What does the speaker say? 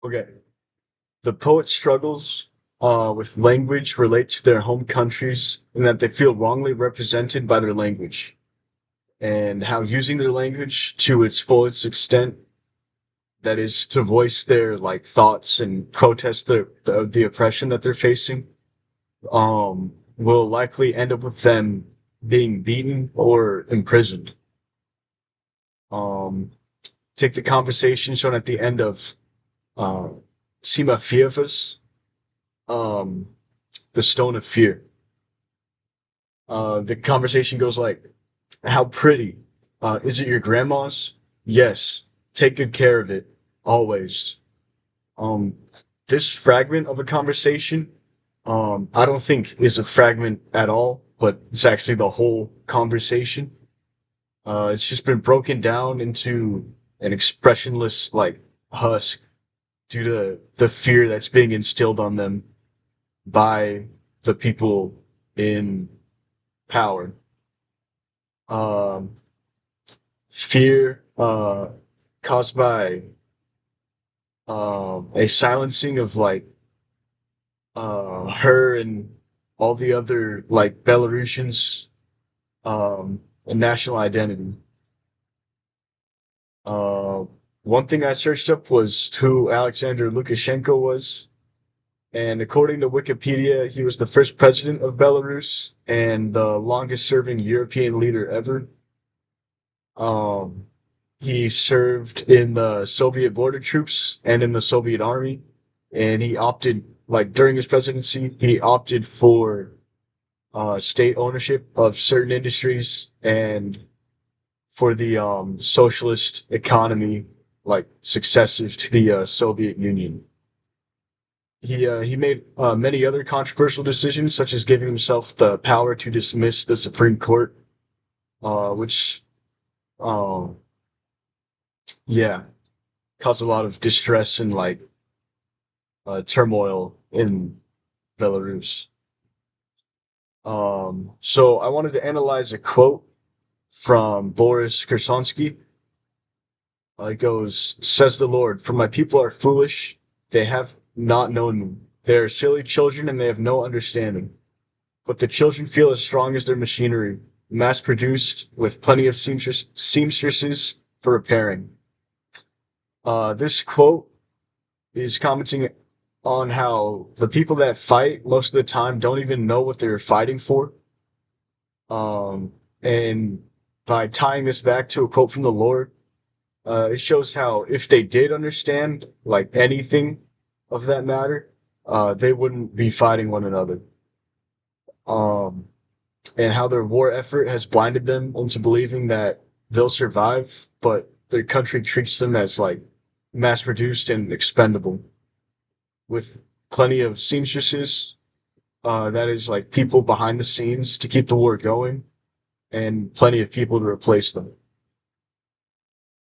Okay. The poet's struggles with language relate to their home countries and that they feel wrongly represented by their language, and how using their language to its fullest extent, that is to voice their like thoughts and protest the oppression that they're facing, will likely end up with them being beaten or imprisoned. Um, Take the conversation shown at the end of uh, Sima Fiefas, um, the Stone of Fear. The conversation goes like, "How pretty? Is it your grandma's? Yes. Take good care of it, always." Um, this fragment of a conversation, I don't think is a fragment at all, but it's actually the whole conversation. It's just been broken down into an expressionless like husk due to the fear that's being instilled on them by the people in power. Um, Fear caused by a silencing of like her and all the other like Belarusians, a national identity. Uh, One thing I searched up was who Alexander Lukashenko was, and according to Wikipedia, he was the first president of Belarus and the longest serving European leader ever. Um, he served in the Soviet border troops and in the Soviet army, and he opted, like during his presidency, he opted for state ownership of certain industries and for the socialist economy, like successive to the Soviet Union. He made many other controversial decisions, such as giving himself the power to dismiss the Supreme Court, which, um, yeah, caused a lot of distress and like turmoil in Belarus. So I wanted to analyze a quote from Boris Kersonsky. It goes, "Says the Lord, for my people are foolish, they have not known me. They are silly children and they have no understanding. But the children feel as strong as their machinery, mass produced with plenty of seamstresses for repairing." This quote is commenting on how the people that fight most of the time don't even know what they're fighting for. And by tying this back to a quote from the Lord, it shows how if they did understand like anything of that matter, they wouldn't be fighting one another. Um, and how their war effort has blinded them into believing that they'll survive, but their country treats them as like mass produced and expendable, with plenty of seamstresses, that is like people behind the scenes to keep the war going, and plenty of people to replace them.